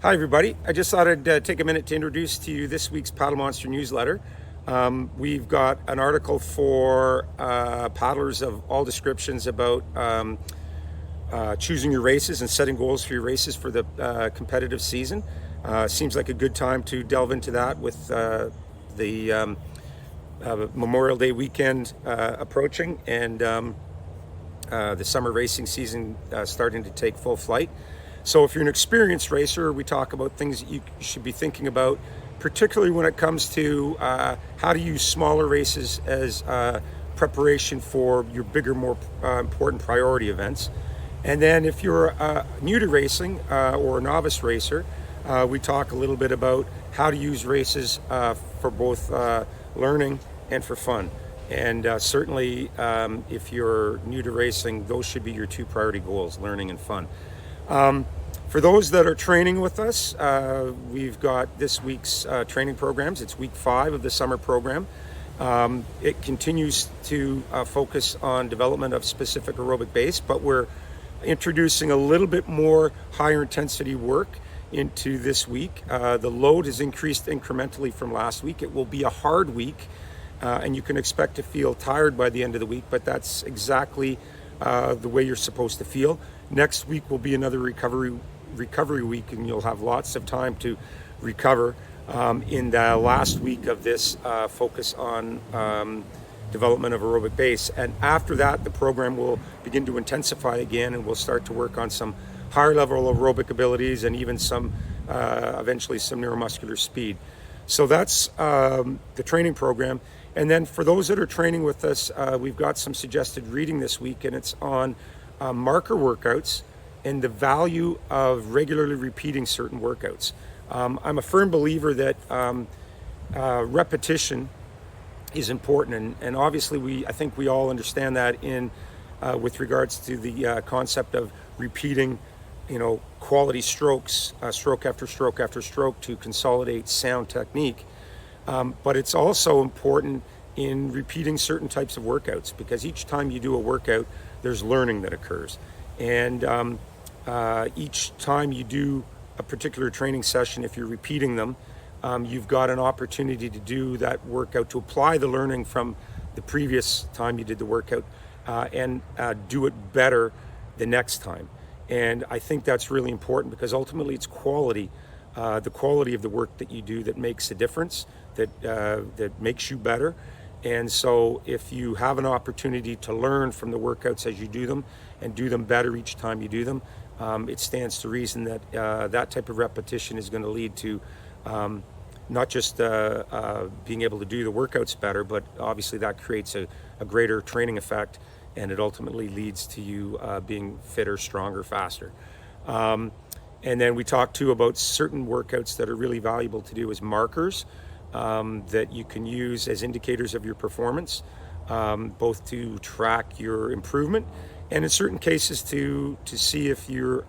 Hi, everybody. I just thought I'd take a minute to introduce to you this week's Paddle Monster newsletter. We've got an article for paddlers of all descriptions about choosing your races and setting goals for your races for the competitive season. Seems like a good time to delve into that with the Memorial Day weekend approaching and the summer racing season starting to take full flight. So if you're an experienced racer, we talk about things that you should be thinking about, particularly when it comes to how to use smaller races as preparation for your bigger, more important priority events. And then if you're new to racing or a novice racer, we talk a little bit about how to use races for both learning and for fun. And certainly, if you're new to racing, those should be your two priority goals, learning and fun. For those that are training with us, we've got this week's training programs. It's week 5 of the summer program. It continues to focus on development of specific aerobic base, but we're introducing a little bit more higher intensity work into this week. The load has increased incrementally from last week. It will be a hard week, and you can expect to feel tired by the end of the week, but that's exactly the way you're supposed to feel. Next week will be another recovery week, and you'll have lots of time to recover. In the last week of this focus on development of aerobic base, and after that the program will begin to intensify again, and we'll start to work on some higher level aerobic abilities and even some eventually some neuromuscular speed. So that's the training program. And then for those that are training with us, we've got some suggested reading this week, and it's on marker workouts and the value of regularly repeating certain workouts. I'm a firm believer that repetition is important, and obviously I think we all understand that in with regards to the concept of repeating, quality strokes, stroke after stroke after stroke, to consolidate sound technique. But it's also important in repeating certain types of workouts, because each time you do a workout, there's learning that occurs. And each time you do a particular training session, if you're repeating them, you've got an opportunity to do that workout, to apply the learning from the previous time you did the workout, and do it better the next time. And I think that's really important, because ultimately it's quality, the quality of the work that you do, that makes a difference, that makes you better. And so if you have an opportunity to learn from the workouts as you do them and do them better each time you do them, it stands to reason that that type of repetition is going to lead to not just being able to do the workouts better, but obviously that creates a greater training effect, and it ultimately leads to you being fitter, stronger, faster. And then we talked too about certain workouts that are really valuable to do as markers, that you can use as indicators of your performance, both to track your improvement, and in certain cases to see if you're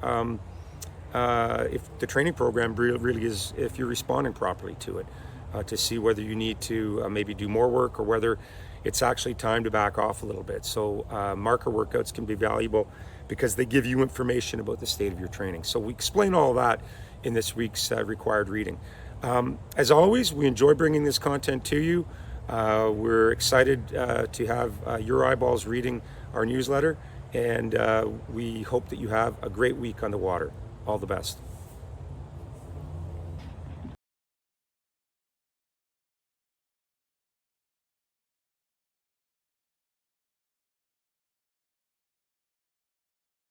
if the training program really is, if you're responding properly to it, to see whether you need to maybe do more work, or whether it's actually time to back off a little bit. So marker workouts can be valuable because they give you information about the state of your training. So we explain all of that in this week's required reading. As always, we enjoy bringing this content to you. We're excited to have your eyeballs reading our newsletter, and we hope that you have a great week on the water. All the best.